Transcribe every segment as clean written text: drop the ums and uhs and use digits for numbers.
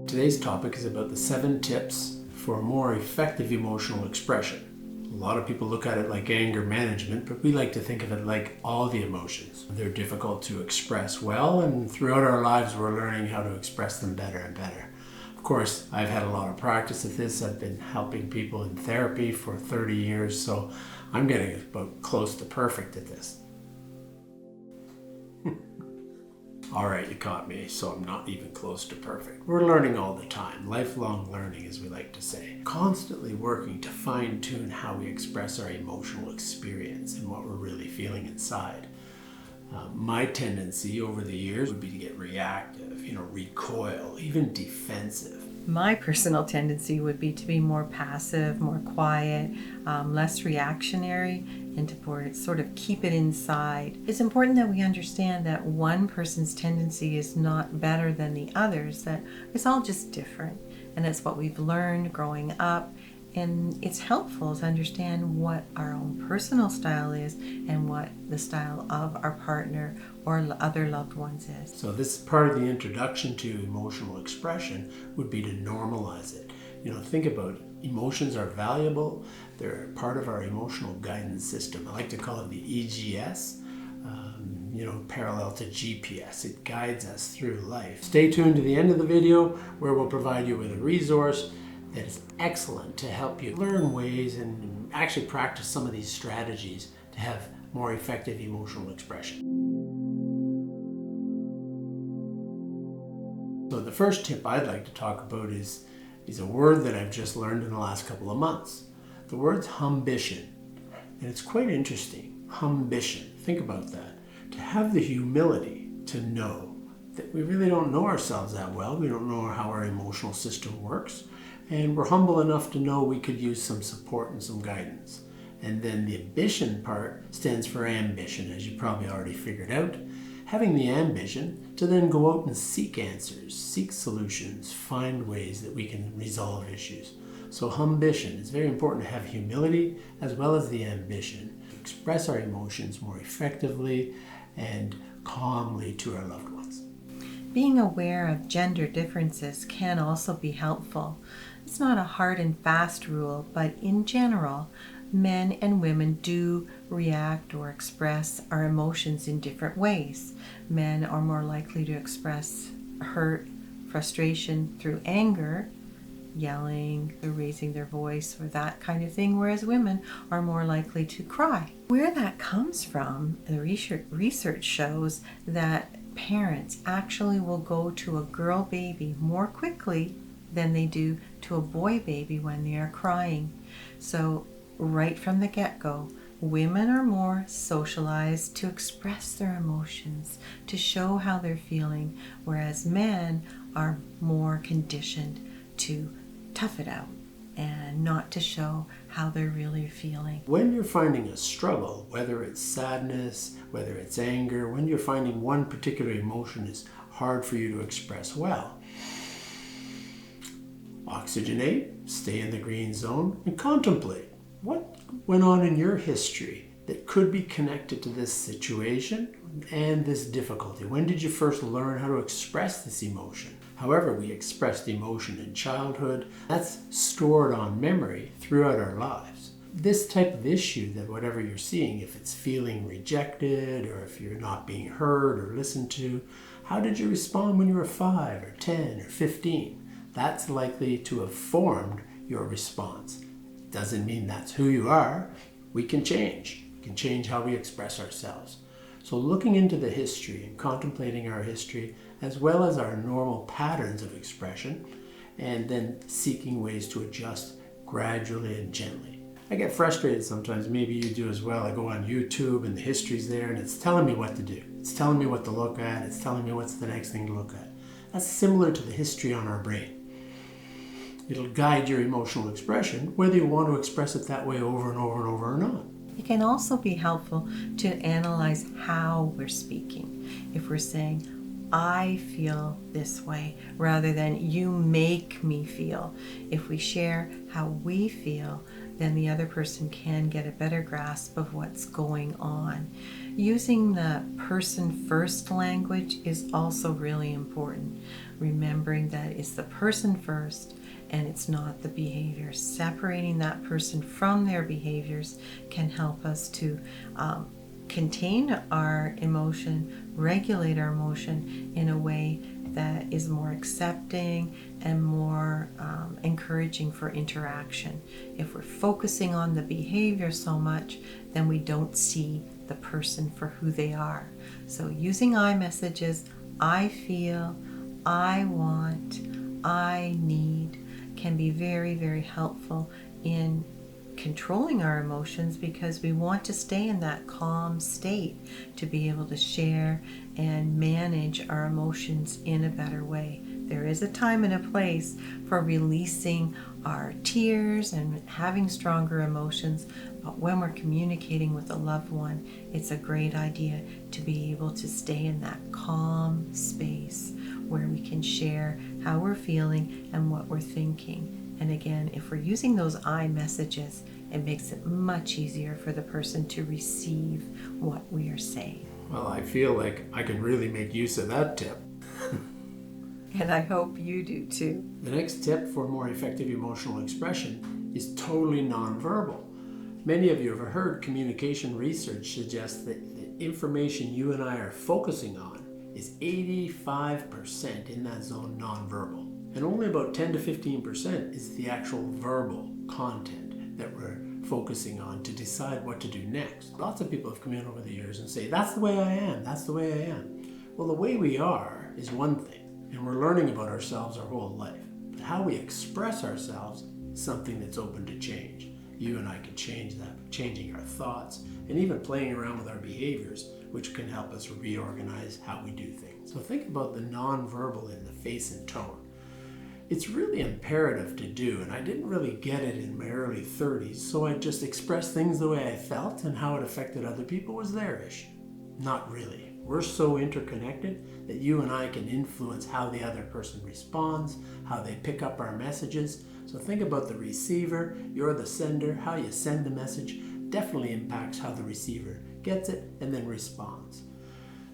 Today's topic is about the 7 tips for more effective emotional expression. A lot of people look at it like anger management, but we like to think of it like all the emotions. They're difficult to express well, and throughout our lives we're learning how to express them better and better. Of course, I've had a lot of practice at this. I've been helping people in therapy for 30 years, so I'm getting about close to perfect at this. All right, you caught me, so I'm not even close to perfect. We're learning all the time. Lifelong learning, as we like to say. Constantly working to fine-tune how we express our emotional experience and what we're really feeling inside. My tendency over the years would be to get reactive, recoil, even defensive. My personal tendency would be to be more passive, more quiet, less reactionary, and to sort of keep it inside. It's important that we understand that one person's tendency is not better than the others, that it's all just different. And that's what we've learned growing up. And it's helpful to understand what our own personal style is and what the style of our partner or other loved ones is. So this part of the introduction to emotional expression would be to normalize it. Think about it. Emotions are valuable. They're part of our emotional guidance system. I like to call it the EGS, parallel to GPS. It guides us through life. Stay tuned to the end of the video where we'll provide you with a resource that is excellent to help you learn ways and actually practice some of these strategies to have more effective emotional expression. So the first tip I'd like to talk about is a word that I've just learned in the last couple of months. The word's humbition. And it's quite interesting. Humbition. Think about that. To have the humility to know that we really don't know ourselves that well. We don't know how our emotional system works. And we're humble enough to know we could use some support and some guidance. And then the ambition part stands for ambition, as you probably already figured out. Having the ambition to then go out and seek answers, seek solutions, find ways that we can resolve issues. So humbition, it's very important to have humility as well as the ambition to express our emotions more effectively and calmly to our loved ones. Being aware of gender differences can also be helpful. It's not a hard and fast rule, but in general, men and women do react or express our emotions in different ways. Men are more likely to express hurt, frustration through anger, yelling, or raising their voice, or that kind of thing, whereas women are more likely to cry. Where that comes from, the research shows that parents actually will go to a girl baby more quickly than they do to a boy baby when they are crying. So right from the get-go, women are more socialized to express their emotions, to show how they're feeling, whereas men are more conditioned to tough it out and not to show how they're really feeling. When you're finding a struggle, whether it's sadness, whether it's anger, when you're finding one particular emotion is hard for you to express well, oxygenate, stay in the green zone, and contemplate what went on in your history that could be connected to this situation and this difficulty. When did you first learn how to express this emotion? However we expressed emotion in childhood, that's stored on memory throughout our lives. This type of issue, that whatever you're seeing, if it's feeling rejected or if you're not being heard or listened to, how did you respond when you were 5 or 10 or 15? That's likely to have formed your response. Doesn't mean that's who you are. We can change. We can change how we express ourselves. So looking into the history and contemplating our history as well as our normal patterns of expression, and then seeking ways to adjust gradually and gently. I get frustrated sometimes, maybe you do as well. I go on YouTube and the history's there and it's telling me what to do. It's telling me what to look at. It's telling me what's the next thing to look at. That's similar to the history on our brain. It'll guide your emotional expression, whether you want to express it that way over and over and over or not. It can also be helpful to analyze how we're speaking. If we're saying, I feel this way, rather than you make me feel. If we share how we feel, then the other person can get a better grasp of what's going on. Using the person first language is also really important. Remembering that it's the person first and it's not the behavior. Separating that person from their behaviors can help us to contain our emotion, regulate our emotion in a way that is more accepting and more encouraging for interaction. If we're focusing on the behavior so much, then we don't see the person for who they are. So using I messages, I feel, I want, I need, can be very, very helpful in controlling our emotions, because we want to stay in that calm state to be able to share and manage our emotions in a better way. There is a time and a place for releasing our tears and having stronger emotions, but when we're communicating with a loved one, it's a great idea to be able to stay in that calm space where we can share how we're feeling and what we're thinking. And again, if we're using those I messages, it makes it much easier for the person to receive what we are saying. Well, I feel like I can really make use of that tip. And I hope you do too. The next tip for more effective emotional expression is totally nonverbal. Many of you have heard communication research suggest that the information you and I are focusing on is 85% in that zone nonverbal. And only about 10 to 15% is the actual verbal content that we're focusing on to decide what to do next. Lots of people have come in over the years and say, that's the way I am, that's the way I am. Well, the way we are is one thing, and we're learning about ourselves our whole life. But how we express ourselves is something that's open to change. You and I can change that by changing our thoughts and even playing around with our behaviors, which can help us reorganize how we do things. So think about the nonverbal in the face and tone. It's really imperative to do, and I didn't really get it in my early 30s, so I just expressed things the way I felt, and how it affected other people was their issue. Not really. We're so interconnected that you and I can influence how the other person responds, how they pick up our messages. So think about the receiver, you're the sender, how you send the message definitely impacts how the receiver gets it and then responds.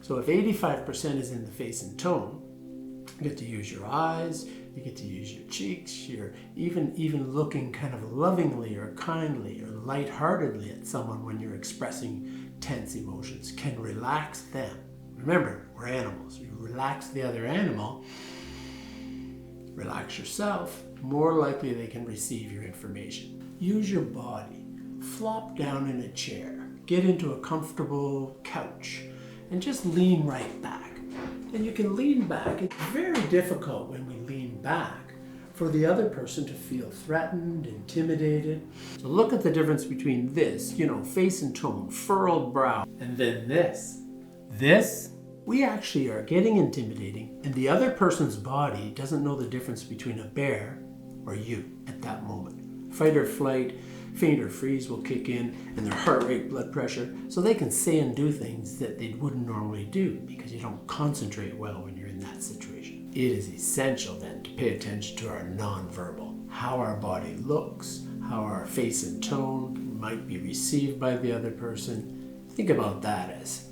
So if 85% is in the face and tone, you get to use your eyes, you get to use your cheeks, you're even looking kind of lovingly or kindly or lightheartedly at someone when you're expressing tense emotions can relax them. Remember, we're animals. You relax the other animal, relax yourself, more likely they can receive your information. Use your body. Flop down in a chair. Get into a comfortable couch and just lean right back. And you can lean back. It's very difficult when we lean back for the other person to feel threatened, intimidated. So look at the difference between this, face and tone, furrowed brow, and then this. This, we actually are getting intimidating, and the other person's body doesn't know the difference between a bear or you at that moment. Fight or flight, faint or freeze will kick in, and their heart rate, blood pressure, so they can say and do things that they wouldn't normally do because you don't concentrate well when you're in that situation. It is essential then to pay attention to our nonverbal, how our body looks, how our face and tone might be received by the other person. Think about that as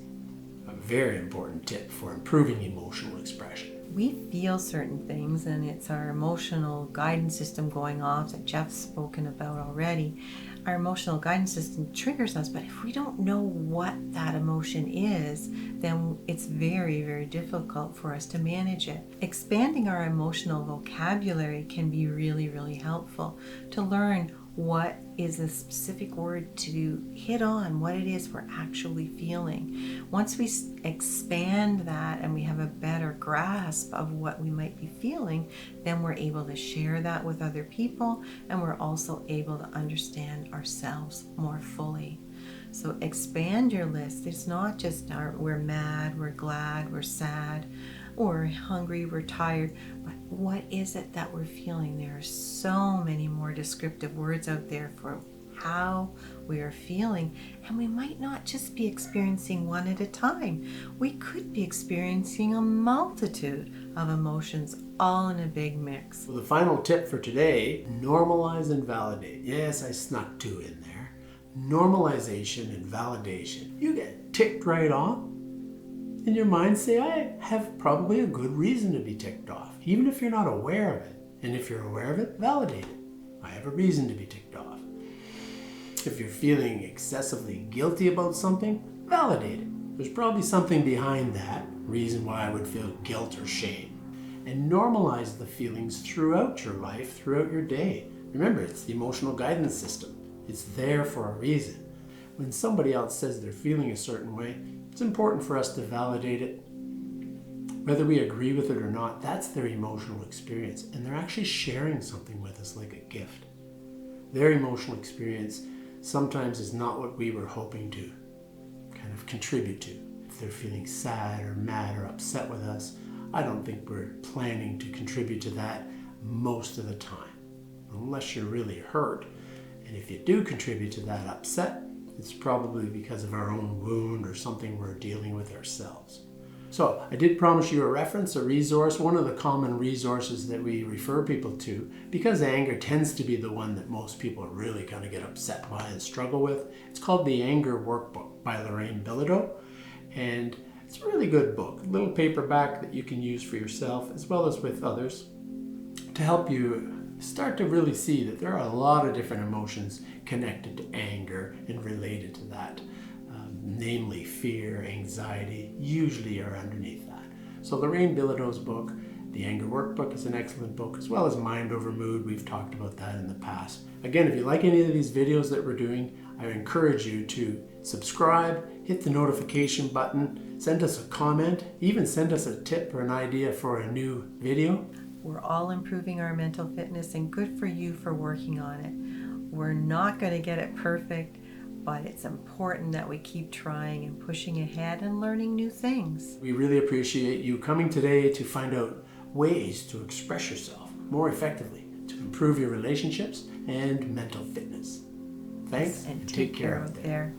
a very important tip for improving emotional expression. We feel certain things, and it's our emotional guidance system going off that Jeff's spoken about already. Our emotional guidance system triggers us, but if we don't know what that emotion is, then it's very, very difficult for us to manage it. Expanding our emotional vocabulary can be really, really helpful to learn what is a specific word to hit on, what it is we're actually feeling. Once we expand that and we have a better grasp of what we might be feeling, then we're able to share that with other people, and we're also able to understand ourselves more fully. So expand your list. It's not just we're mad, we're glad, we're sad, or hungry, we're tired, but what is it that we're feeling? There are so many more descriptive words out there for how we are feeling, and we might not just be experiencing one at a time. We could be experiencing a multitude of emotions all in a big mix. Well, the final tip for today, normalize and validate. Yes, I snuck two in there. Normalization and validation. You get ticked right off, and your mind say, I have probably a good reason to be ticked off, even if you're not aware of it. And if you're aware of it, validate it. I have a reason to be ticked off. If you're feeling excessively guilty about something, validate it. There's probably something behind that reason why I would feel guilt or shame. And normalize the feelings throughout your life, throughout your day. Remember, it's the emotional guidance system. It's there for a reason. When somebody else says they're feeling a certain way, it's important for us to validate it. Whether we agree with it or not, that's their emotional experience. And they're actually sharing something with us like a gift. Their emotional experience sometimes is not what we were hoping to kind of contribute to. If they're feeling sad or mad or upset with us, I don't think we're planning to contribute to that most of the time, unless you're really hurt. And if you do contribute to that upset, it's probably because of our own wound or something we're dealing with ourselves. So I did promise you a reference, a resource, one of the common resources that we refer people to, because anger tends to be the one that most people really kind of get upset by and struggle with. It's called The Anger Workbook by Lorraine Bilodeau, and it's a really good book, a little paperback that you can use for yourself as well as with others to help you start to really see that there are a lot of different emotions connected to anger and related to that. Namely fear, anxiety, usually are underneath that. So Lorraine Bilodeau's book, The Anger Workbook, is an excellent book, as well as Mind Over Mood. We've talked about that in the past. Again, if you like any of these videos that we're doing, I encourage you to subscribe, hit the notification button, send us a comment, even send us a tip or an idea for a new video. We're all improving our mental fitness, and good for you for working on it. We're not going to get it perfect, but it's important that we keep trying and pushing ahead and learning new things. We really appreciate you coming today to find out ways to express yourself more effectively, to improve your relationships and mental fitness. Thanks, And take care out there.